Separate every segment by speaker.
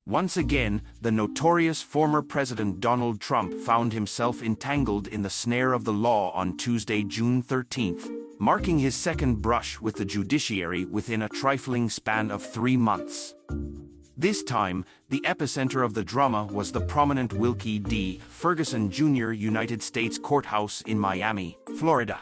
Speaker 1: Once again, the notorious former President Donald Trump found himself entangled in the snare of the law on Tuesday, June 13th, marking his second brush with the judiciary within a trifling span of 3 months. This time, the epicenter of the drama was the prominent Wilkie D. Ferguson Jr. United States Courthouse in Miami, Florida.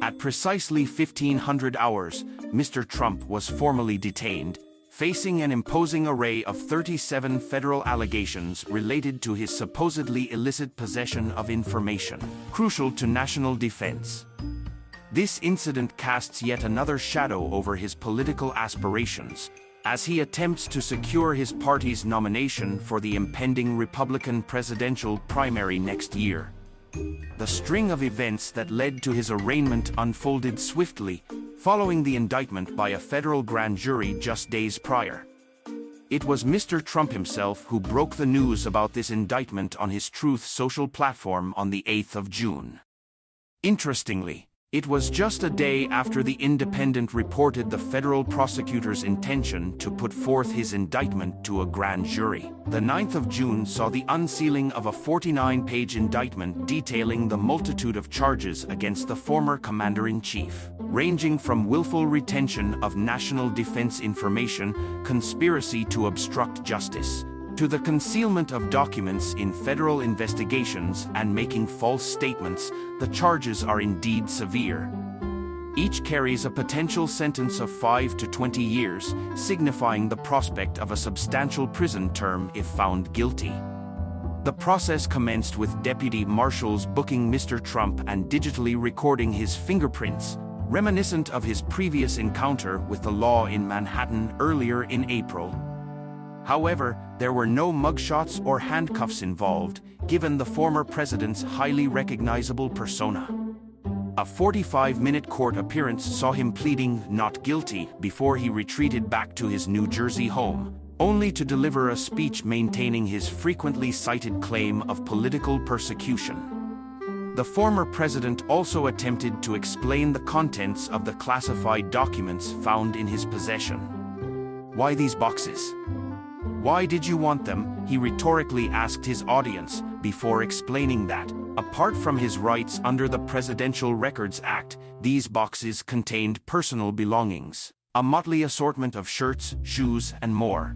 Speaker 1: At precisely 1500 hours, Mr. Trump was formally detained, facing an imposing array of 37 federal allegations related to his supposedly illicit possession of information crucial to national defense. This incident casts yet another shadow over his political aspirations, as he attempts to secure his party's nomination for the impending Republican presidential primary next year. The string of events that led to his arraignment unfolded swiftly, following the indictment by a federal grand jury just days prior. It was Mr. Trump himself who broke the news about this indictment on his Truth Social platform on the 8th of June. Interestingly, it was just a day after The Independent reported the federal prosecutor's intention to put forth his indictment to a grand jury. The 9th of June saw the unsealing of a 49-page indictment detailing the multitude of charges against the former commander-in-chief, ranging from willful retention of national defense information, conspiracy to obstruct justice, to the concealment of documents in federal investigations and making false statements. The charges are indeed severe. Each carries a potential sentence of 5 to 20 years, signifying the prospect of a substantial prison term if found guilty. The process commenced with deputy marshals booking Mr. Trump and digitally recording his fingerprints, reminiscent of his previous encounter with the law in Manhattan earlier in April. However, there were no mugshots or handcuffs involved, given the former president's highly recognizable persona. A 45-minute court appearance saw him pleading not guilty before he retreated back to his New Jersey home, only to deliver a speech maintaining his frequently cited claim of political persecution. The former president also attempted to explain the contents of the classified documents found in his possession. "Why these boxes? Why did you want them?" he rhetorically asked his audience, before explaining that, apart from his rights under the Presidential Records Act, these boxes contained personal belongings, a motley assortment of shirts, shoes, and more.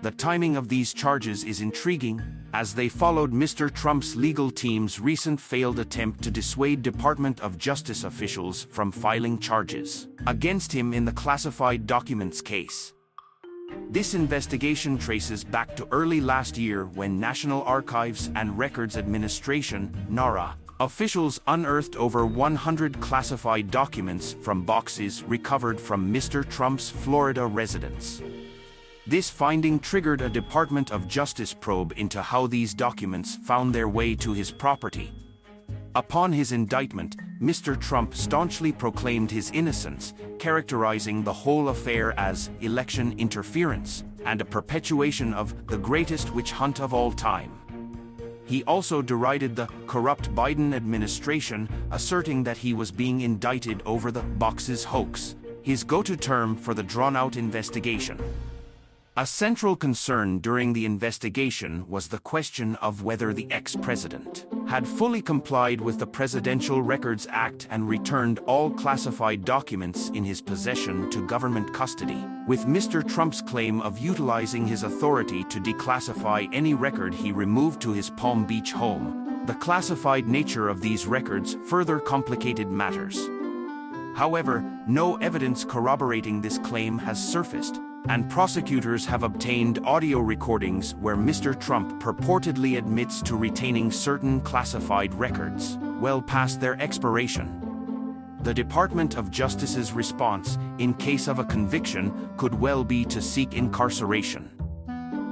Speaker 1: The timing of these charges is intriguing, as they followed Mr. Trump's legal team's recent failed attempt to dissuade Department of Justice officials from filing charges against him in the classified documents case. This investigation traces back to early last year when National Archives and Records Administration (NARA) officials unearthed over 100 classified documents from boxes recovered from Mr. Trump's Florida residence. This finding triggered a Department of Justice probe into how these documents found their way to his property. Upon his indictment, Mr. Trump staunchly proclaimed his innocence, characterizing the whole affair as election interference and a perpetuation of the greatest witch hunt of all time. He also derided the corrupt Biden administration, asserting that he was being indicted over the boxes hoax, his go-to term for the drawn-out investigation. A central concern during the investigation was the question of whether the ex-president had fully complied with the Presidential Records Act and returned all classified documents in his possession to government custody, with Mr. Trump's claim of utilizing his authority to declassify any record he removed to his Palm Beach home. The classified nature of these records further complicated matters. However, no evidence corroborating this claim has surfaced, and prosecutors have obtained audio recordings where Mr. Trump purportedly admits to retaining certain classified records, well past their expiration. The Department of Justice's response, in case of a conviction, could well be to seek incarceration.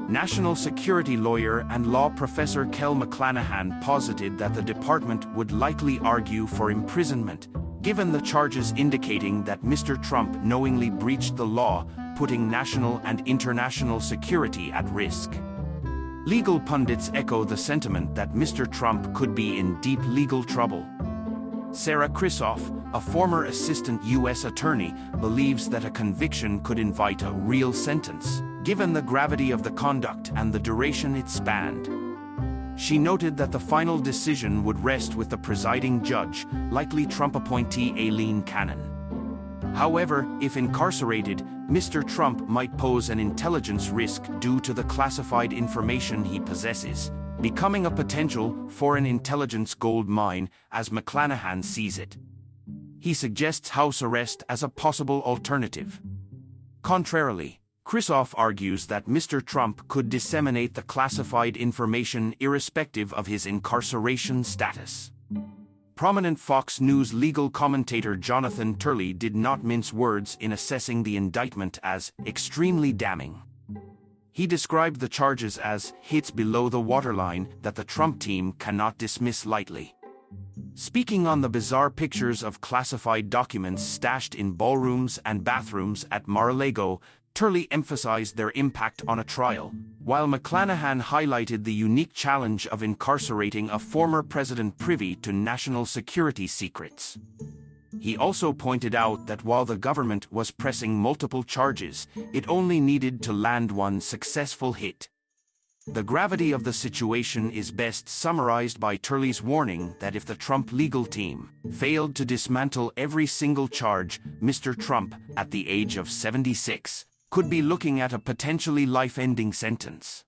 Speaker 1: National security lawyer and law professor Kel McClanahan posited that the department would likely argue for imprisonment, given the charges indicating that Mr. Trump knowingly breached the law, putting national and international security at risk. Legal pundits echo the sentiment that Mr. Trump could be in deep legal trouble. Sarah Krisoff, a former assistant U.S. attorney, believes that a conviction could invite a real sentence, given the gravity of the conduct and the duration it spanned. She noted that the final decision would rest with the presiding judge, likely Trump appointee Aileen Cannon. However, if incarcerated, Mr. Trump might pose an intelligence risk due to the classified information he possesses, becoming a potential foreign intelligence gold mine, as McClanahan sees it. He suggests house arrest as a possible alternative. Contrarily, Krisoff argues that Mr. Trump could disseminate the classified information irrespective of his incarceration status. Prominent Fox News legal commentator Jonathan Turley did not mince words in assessing the indictment as extremely damning. He described the charges as hits below the waterline that the Trump team cannot dismiss lightly. Speaking on the bizarre pictures of classified documents stashed in ballrooms and bathrooms at Mar-a-Lago, Turley emphasized their impact on a trial, while McClanahan highlighted the unique challenge of incarcerating a former president privy to national security secrets. He also pointed out that while the government was pressing multiple charges, it only needed to land one successful hit. The gravity of the situation is best summarized by Turley's warning that if the Trump legal team failed to dismantle every single charge, Mr. Trump, at the age of 76, could be looking at a potentially life-ending sentence.